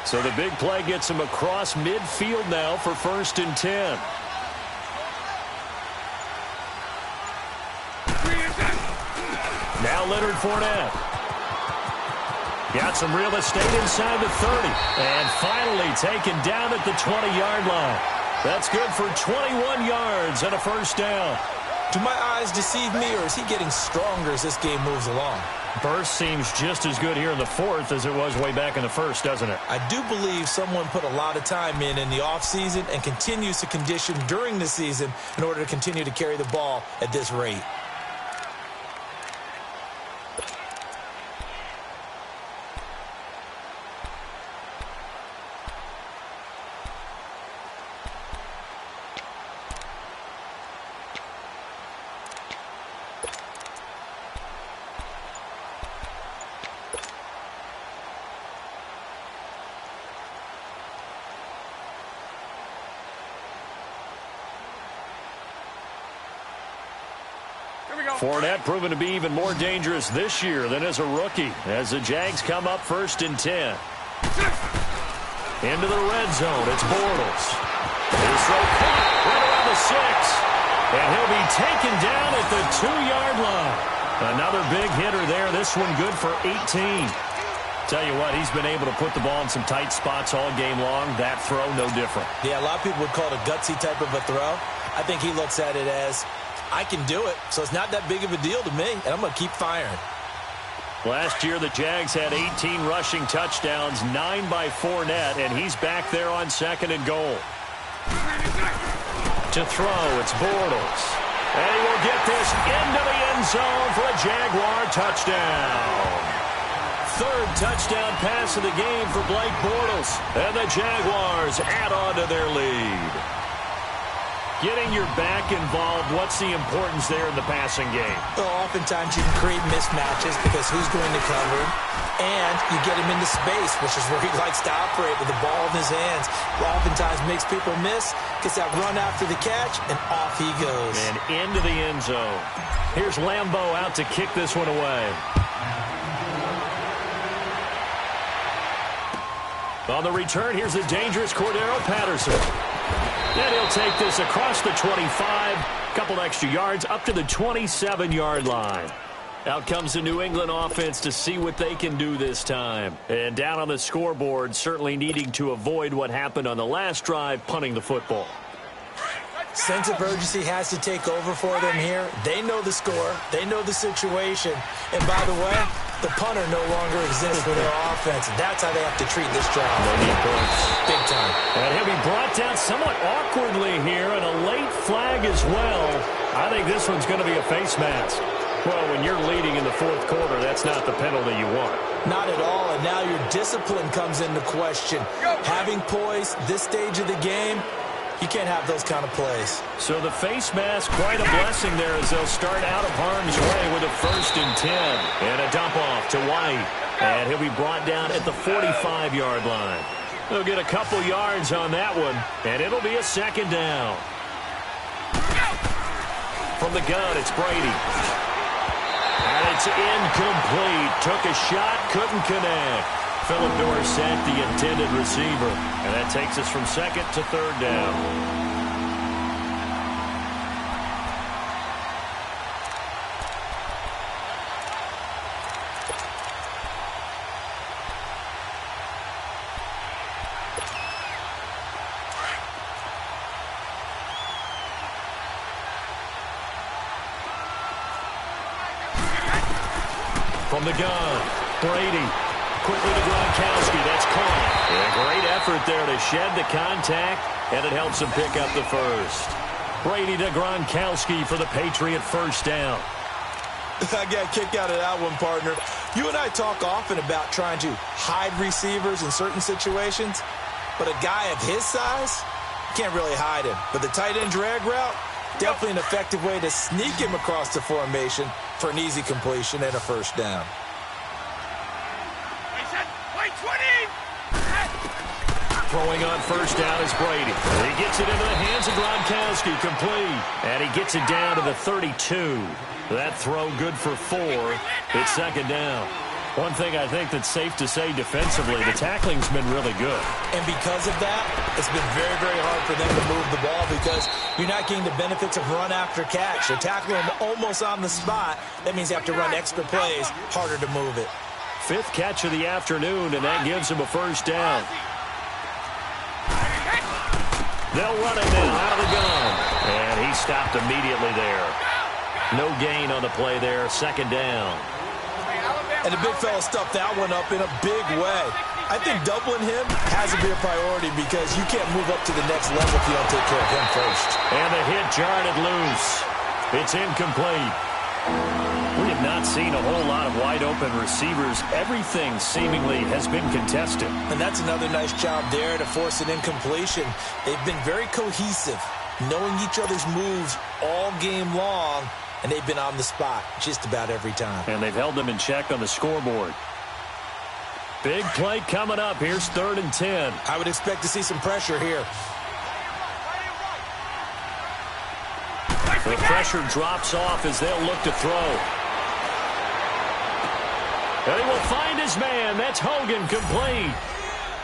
So the big play gets him across midfield now for 1st and 10. Now Leonard Fournette. Got some real estate inside the 30. And finally taken down at the 20-yard line. That's good for 21 yards and a 1st down. Do my eyes deceive me, or is he getting stronger as this game moves along? Burst seems just as good here in the 4th as it was way back in the 1st, doesn't it? I do believe someone put a lot of time in the offseason and continues to condition during the season in order to continue to carry the ball at this rate. Fournette proven to be even more dangerous this year than as a rookie as the Jags come up 1st and 10. Into the red zone. It's Bortles. His throw caught right around the 6. And he'll be taken down at the 2-yard line. Another big hitter there. This one good for 18. Tell you what, he's been able to put the ball in some tight spots all game long. That throw, no different. Yeah, a lot of people would call it a gutsy type of a throw. I think he looks at it as, I can do it, so it's not that big of a deal to me, and I'm going to keep firing. Last year, the Jags had 18 rushing touchdowns, 9 by Fournette, and he's back there on 2nd and goal. To throw, it's Bortles. And he will get this into the end zone for a Jaguar touchdown. 3rd touchdown pass of the game for Blake Bortles, and the Jaguars add on to their lead. Getting your back involved, what's the importance there in the passing game? Well, oftentimes you can create mismatches because who's going to cover him, and you get him into space, which is where he likes to operate with the ball in his hands. Oftentimes makes people miss, gets that run after the catch, and off he goes. And into the end zone. Here's Lambeau out to kick this one away. On the return, here's the dangerous Cordero Patterson. And he'll take this across the 25, couple extra yards up to the 27-yard line. Out comes the New England offense to see what they can do this time. And down on the scoreboard, certainly needing to avoid what happened on the last drive, punting the football. Sense of urgency has to take over for them here. They know the score. They know the situation. And by the way, the punter no longer exists for their offense. That's how they have to treat this drive. They need points. Big time. And he'll be brought down somewhat awkwardly here, and a late flag as well. I think this one's going to be a face mask. Well, when you're leading in the 4th quarter, that's not the penalty you want. Not at all, and now your discipline comes into question. Having poise this stage of the game, you can't have those kind of plays. So the face mask, quite a blessing there as they'll start out of harm's way with a 1st and 10. And a dump off to White. And he'll be brought down at the 45-yard line. They'll get a couple yards on that one, and it'll be a 2nd down. From the gun, it's Brady. And it's incomplete. Took a shot, couldn't connect. Philip Dorsett, the intended receiver. And that takes us from 2nd to 3rd down. From the gun, Brady. Quickly to Gronkowski. That's caught. And a great effort there to shed the contact, and it helps him pick up the 1st. Brady to Gronkowski for the Patriot 1st down. I got a kick out of that one, partner. You and I talk often about trying to hide receivers in certain situations, but a guy of his size, you can't really hide him. But the tight end drag route, definitely an effective way to sneak him across the formation for an easy completion and a 1st down. Throwing on 1st down is Brady. He gets it into the hands of Gronkowski, complete. And he gets it down to the 32. That throw good for 4. It's 2nd down. One thing I think that's safe to say defensively, the tackling's been really good. And because of that, it's been very, very hard for them to move the ball because you're not getting the benefits of run after catch. They're tackling them almost on the spot. That means you have to run extra plays, harder to move it. 5th catch of the afternoon, and that gives him a first down. They'll run it now out of the gun. And he stopped immediately there. No gain on the play there, 2nd down. And the big fella stuffed that one up in a big way. I think doubling him has to be a priority because you can't move up to the next level if you don't take care of him first. And the hit jarred it loose. It's incomplete. We have not seen a whole lot of wide-open receivers. Everything seemingly has been contested. And that's another nice job there to force an incompletion. They've been very cohesive, knowing each other's moves all game long. And they've been on the spot just about every time. And they've held them in check on the scoreboard. Big play coming up. Here's 3rd and 10. I would expect to see some pressure here. The pressure drops off as they'll look to throw. And he will find his man. That's Hogan, complete.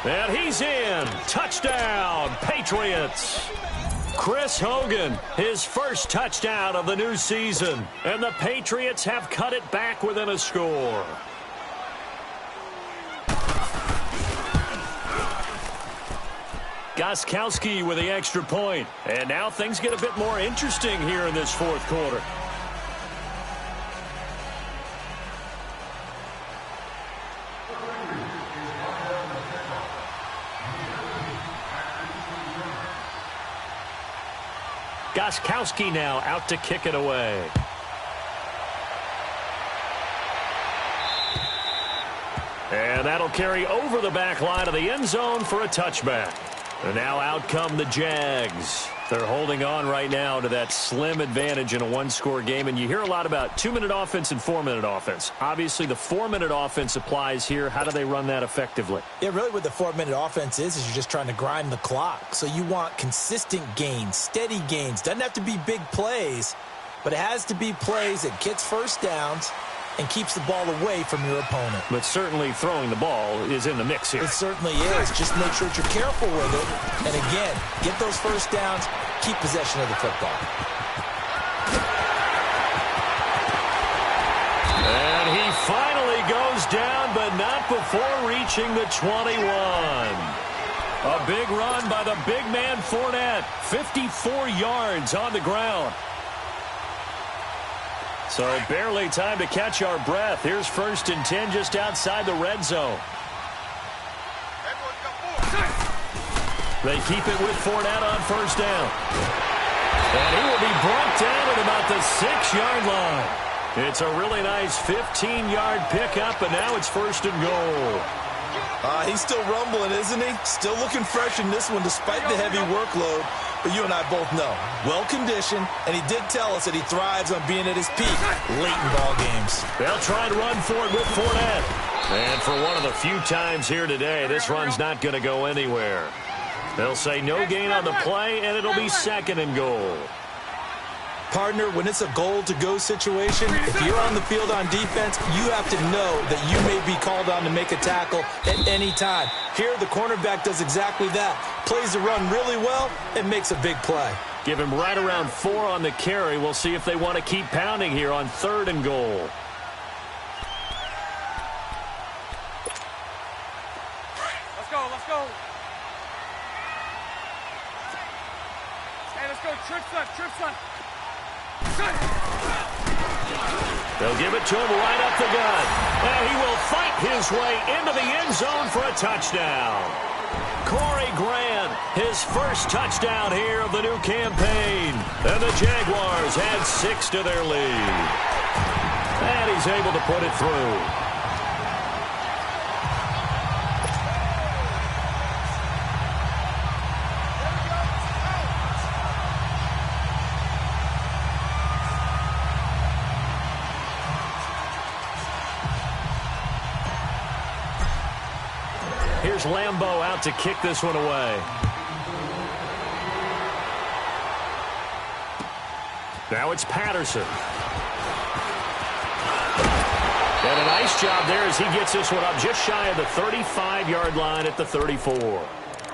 And he's in. Touchdown, Patriots. Chris Hogan, his first touchdown of the new season. And the Patriots have cut it back within a score. Gostkowski with the extra point. And now things get a bit more interesting here in this 4th quarter. Gostkowski now out to kick it away. And that'll carry over the back line of the end zone for a touchback. And now out come the Jags. They're holding on right now to that slim advantage in a one-score game. And you hear a lot about 2-minute offense and 4-minute offense. Obviously, the 4-minute offense applies here. How do they run that effectively? Yeah, really what the 4-minute offense is you're just trying to grind the clock. So you want consistent gains, steady gains. Doesn't have to be big plays, but it has to be plays that gets first downs and keeps the ball away from your opponent. But certainly throwing the ball is in the mix here. It certainly is. Just make sure that you're careful with it. And again, get those first downs, keep possession of the football. And he finally goes down, but not before reaching the 21. A big run by the big man Fournette. 54 yards on the ground. So barely time to catch our breath. Here's 1st and 10 just outside the red zone. They keep it with Fournette on 1st down. And he will be brought down at about the 6-yard line. It's a really nice 15-yard pickup, and now it's 1st and goal. He's still rumbling, isn't he? Still looking fresh in this one despite the heavy workload. But you and I both know, well-conditioned, and he did tell us that he thrives on being at his peak late in ball games. They'll try to run for it with Fournette. And for one of the few times here today, this run's not going to go anywhere. They'll say no gain on the play, and it'll be 2nd and goal. Partner, when it's a goal-to-go situation, if you're on the field on defense, you have to know that you may be called on to make a tackle at any time. Here, the cornerback does exactly that. Plays the run really well and makes a big play. Give him right around 4 on the carry. We'll see if they want to keep pounding here on 3rd and goal. Let's go, let's go. Hey, let's go. Trips left, trips left. They'll give it to him right up the gut. And he will fight his way into the end zone for a touchdown. Corey Grant, his first touchdown here of the new campaign. And the Jaguars add 6 to their lead. And he's able to put it through. Here's Lambeau out to kick this one away. Now it's Patterson. And a nice job there as he gets this one up just shy of the 35-yard line at the 34.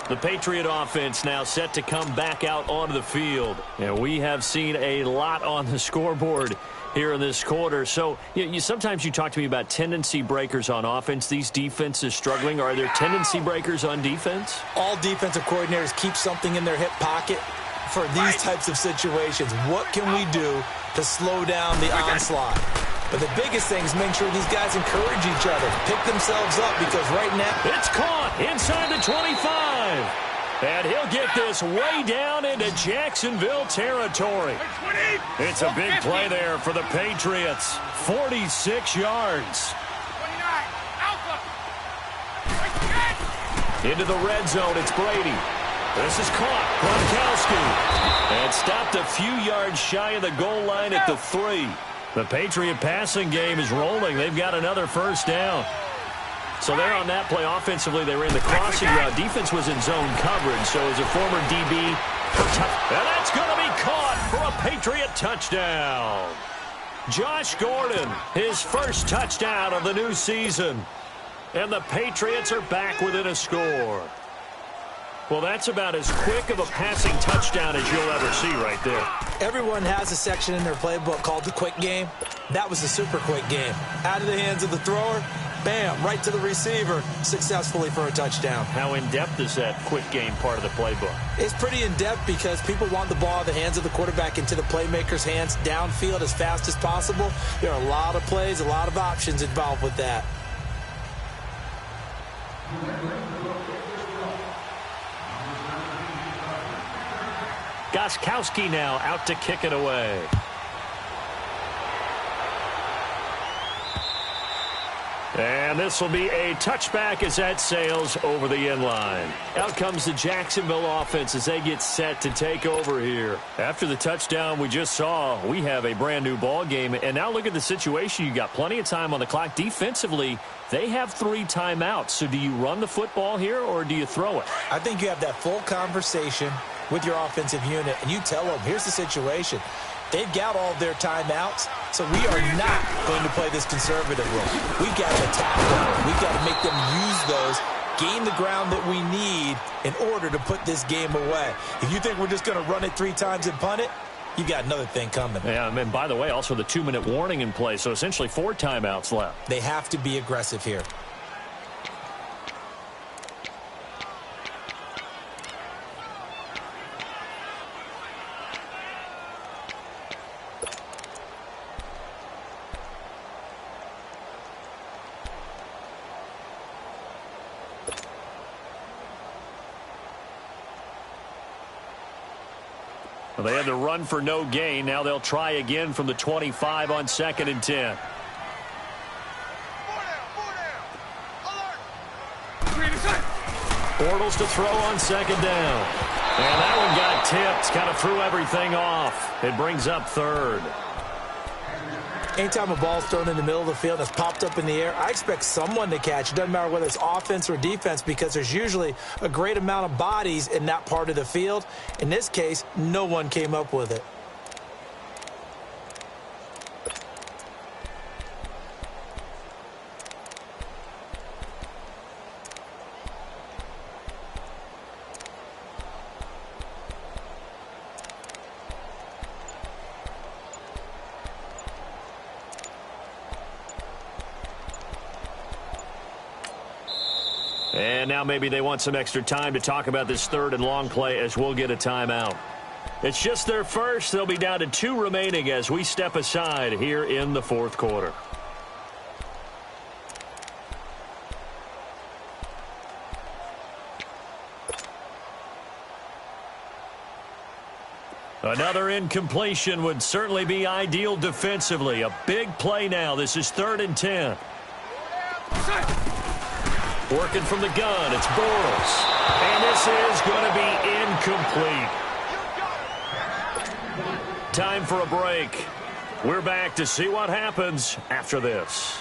The Patriot offense now set to come back out onto the field. And we have seen a lot on the scoreboard here in this quarter. So sometimes you talk to me about tendency breakers on offense. These defenses struggling. Are there tendency breakers on defense? All defensive coordinators keep something in their hip pocket for these types of situations. What can we do to slow down the onslaught? But the biggest thing is make sure these guys encourage each other, pick themselves up, because right now... It's caught inside the 25. And he'll get this way down into Jacksonville territory. It's a big play there for the Patriots. 46 yards. Into the red zone, it's Brady. This is caught. Gronkowski. And stopped a few yards shy of the goal line at the 3. The Patriot passing game is rolling. They've got another first down. So they're on that play offensively. They ran the crossing route. Defense was in zone coverage. So as a former DB, and that's going to be caught for a Patriot touchdown. Josh Gordon, his first touchdown of the new season. And the Patriots are back within a score. Well, that's about as quick of a passing touchdown as you'll ever see right there. Everyone has a section in their playbook called the quick game. That was the super quick game. Out of the hands of the thrower, bam, right to the receiver, successfully for a touchdown. How in-depth is that quick game part of the playbook? It's pretty in-depth because people want the ball in the hands of the quarterback into the playmaker's hands downfield as fast as possible. There are a lot of plays, a lot of options involved with that. Gostkowski now out to kick it away. And this will be a touchback as that sails over the end line. Out comes the Jacksonville offense as they get set to take over here. After the touchdown we just saw, we have a brand new ball game. And now look at the situation. You got plenty of time on the clock. Defensively, they have 3 timeouts. So do you run the football here or do you throw it? I think you have that full conversation with your offensive unit, and you tell them, here's the situation. They've got all of their timeouts, so we are not going to play this conservatively. We've got to attack them. We've got to make them use those, gain the ground that we need in order to put this game away. If you think we're just going to run it 3 times and punt it, you got another thing coming. Yeah, and by the way, also the 2-minute warning in play, so essentially 4 timeouts left. They have to be aggressive here. Well, they had to run for no gain. Now they'll try again from the 25 on 2nd and 10. Bortles to throw on 2nd down. And that one got tipped. Kind of threw everything off. It brings up 3rd. Anytime a ball's thrown in the middle of the field and it's popped up in the air, I expect someone to catch. It doesn't matter whether it's offense or defense because there's usually a great amount of bodies in that part of the field. In this case, no one came up with it. And now maybe they want some extra time to talk about this 3rd and long play as we'll get a timeout. It's just their first. They'll be down to 2 remaining as we step aside here in the 4th quarter. Another incompletion would certainly be ideal defensively. A big play now. This is 3rd and 10. Working from the gun, it's Bortles. And this is going to be incomplete. Time for a break. We're back to see what happens after this.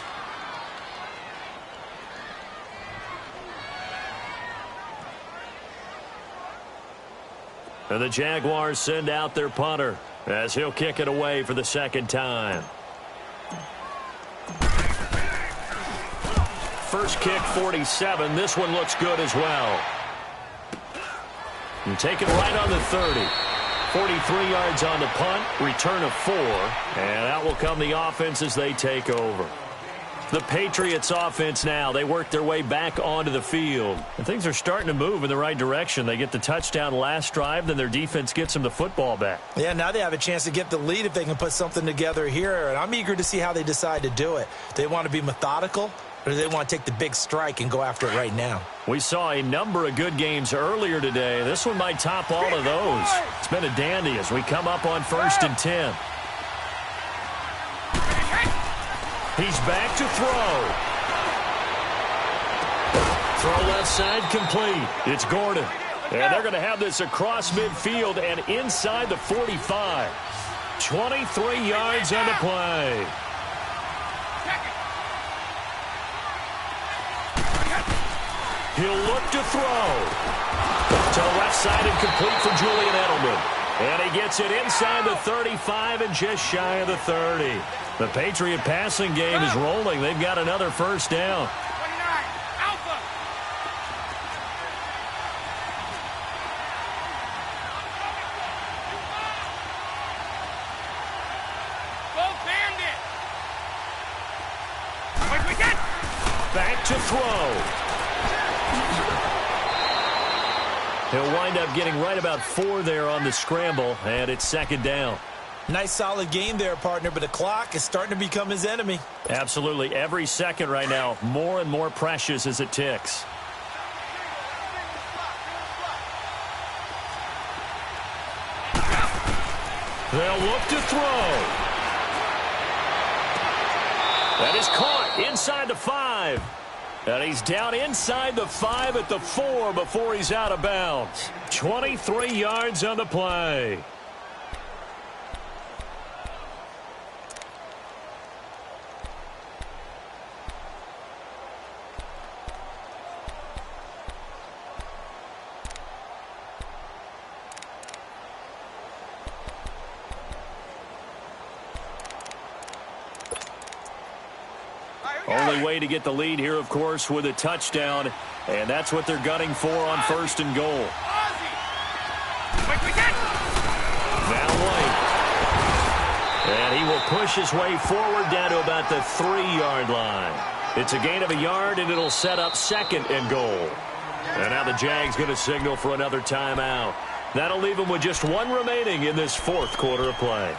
And the Jaguars send out their punter as he'll kick it away for the 2nd time. first kick 47. This one looks good as well. And take it right on the 30. 43 yards on the punt, return of 4, and out will come the offense as they take over. The Patriots offense now, they work their way back onto the field. And things are starting to move in the right direction. They get the touchdown last drive, then their defense gets them the football back. Yeah, now they have a chance to get the lead if they can put something together here, and I'm eager to see how they decide to do it. Do they want to be methodical, or do they want to take the big strike and go after it right now? We saw a number of good games earlier today. This one might top all of those. It's been a dandy as we come up on 1st and 10. He's back to throw. Throw left side complete. It's Gordon. And they're going to have this across midfield and inside the 45. 23 yards on the play. He'll look to throw. To the left side and complete for Julian Edelman. And he gets it inside the 35 and just shy of the 30. The Patriot passing game is rolling. They've got another first down. 29, Alpha. Go Bandit. Back to throw. He'll wind up getting right about 4 there on the scramble, and it's 2nd down. Nice solid game there, partner, but the clock is starting to become his enemy. Absolutely. Every second right now, more and more precious as it ticks. They'll look to throw. That is caught inside the 5. And he's down inside the 5 at the 4 before he's out of bounds. 23 yards on the play. Only way to get the lead here, of course, with a touchdown. And that's what they're gunning for on 1st and goal. Now White. And he will push his way forward down to about the 3-yard line. It's a gain of a yard, and it'll set up 2nd and goal. And now the Jags going to signal for another timeout. That'll leave them with just 1 remaining in this 4th quarter of play.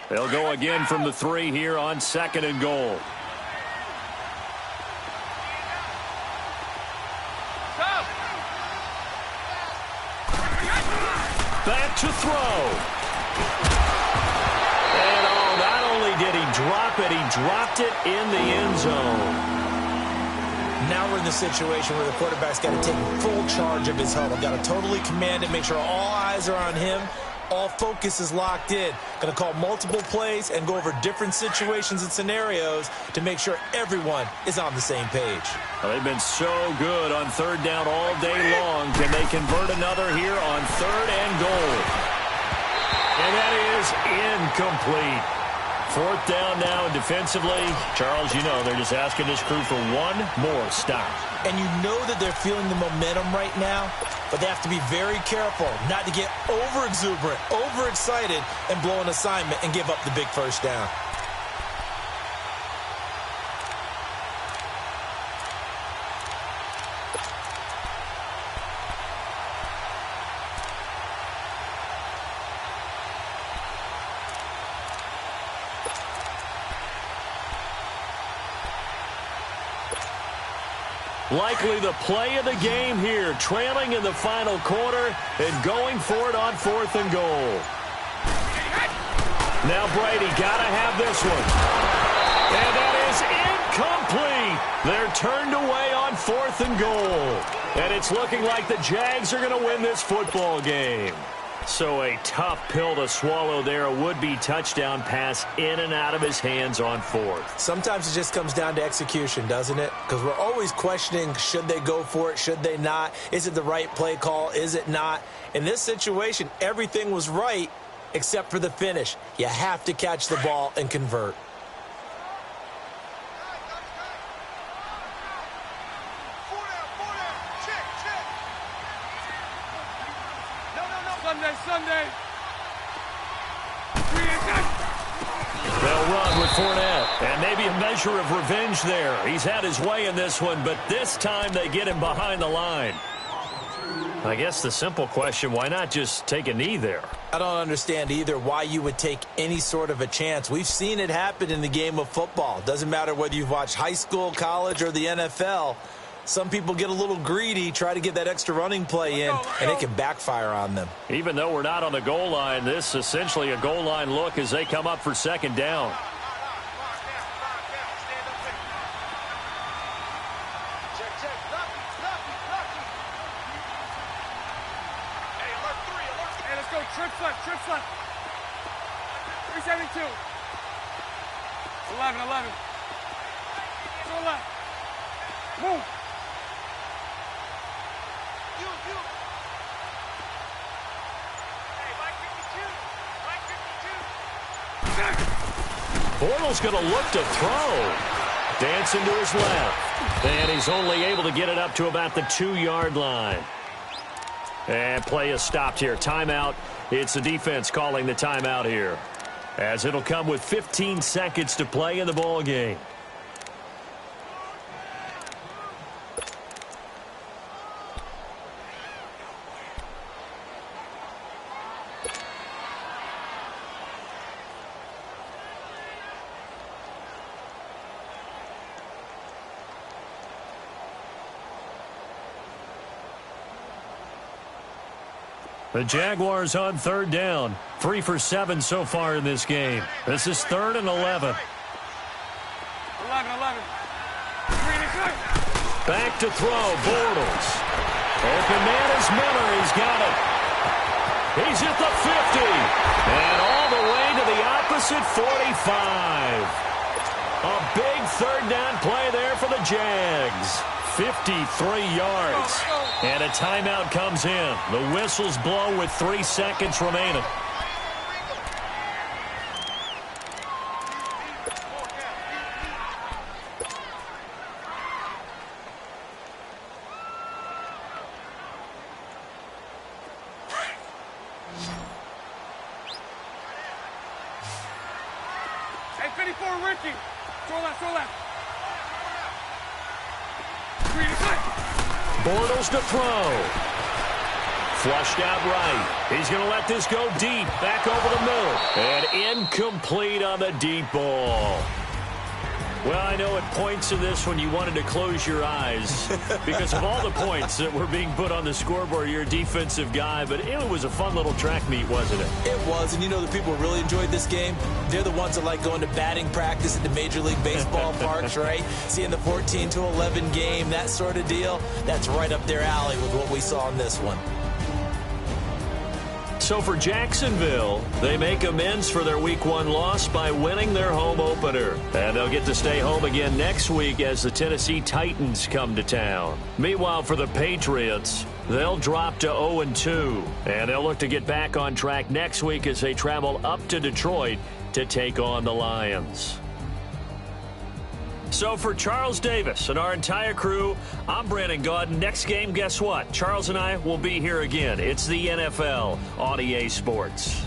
They'll go again from the 3 here on 2nd and goal. Back to throw. And not only did he drop it, he dropped it in the end zone. Now we're in the situation where the quarterback's got to take full charge of his huddle. Got to totally command it, make sure all eyes are on him. All focus is locked in. Going to call multiple plays and go over different situations and scenarios to make sure everyone is on the same page. Well, they've been so good on 3rd down all day long. Can they convert another here on 3rd and goal? And that is incomplete. 4th down now, and defensively, Charles, you know, they're just asking this crew for 1 more stop. And you know that they're feeling the momentum right now, but they have to be very careful not to get over-exuberant, over-excited, and blow an assignment and give up the big first down. Likely the play of the game here, trailing in the final quarter and going for it on 4th and goal. Now Brady got to have this one. And that is incomplete. They're turned away on 4th and goal. And it's looking like the Jags are going to win this football game. So a tough pill to swallow there. A would-be touchdown pass in and out of his hands on fourth. Sometimes it just comes down to execution, doesn't it? Because we're always questioning, should they go for it, should they not? Is it the right play call, is it not? In this situation, everything was right except for the finish. You have to catch the ball and convert. Sunday. They'll run with Fournette. And maybe a measure of revenge there. He's had his way in this one, but this time they get him behind the line. I guess the simple question, why not just take a knee there? I don't understand either why you would take any sort of a chance. We've seen it happen in the game of football. Doesn't matter whether you've watched high school, college, or the NFL. Some people get a little greedy, try to get that extra running play in, and it can backfire on them. Even though we're not on the goal line, this is essentially a goal line look as they come up for second down. Hey, let's go. Trips left. 372. 11. Go left. Move. Bortles going to look to throw. Dancing to his left. And he's only able to get it up to about the 2-yard line. And play is stopped here. Timeout. It's the defense calling the timeout here, as it'll come with 15 seconds to play in the ball game. The Jaguars on third down. 3 for 7 so far in this game. This is 3rd and 11. 11. Back to throw. Bortles. Open man is Miller. He's got it. He's at the 50. And all the way to the opposite 45. A big third down play there for the Jags. 53 yards. And a timeout comes in. The whistles blow with 3 seconds remaining. Hey, 54, Ricky. Throw left. Bortles to throw. Flushed out right. He's going to let this go deep. Back over the middle. And incomplete on the deep ball. Well, I know at points in this when you wanted to close your eyes because of all the points that were being put on the scoreboard. You're a defensive guy, but it was a fun little track meet, wasn't it? It was, and you know the people who really enjoyed this game? They're the ones that like going to batting practice at the Major League Baseball parks, right? Seeing the 14-11 game, that sort of deal. That's right up their alley with what we saw in this one. So for Jacksonville, they make amends for their Week 1 loss by winning their home opener. And they'll get to stay home again next week as the Tennessee Titans come to town. Meanwhile, for the Patriots, they'll drop to 0-2. And they'll look to get back on track next week as they travel up to Detroit to take on the Lions. So for Charles Davis and our entire crew, I'm Brandon Gaudin. Next game, guess what? Charles and I will be here again. It's the NFL on EA Sports.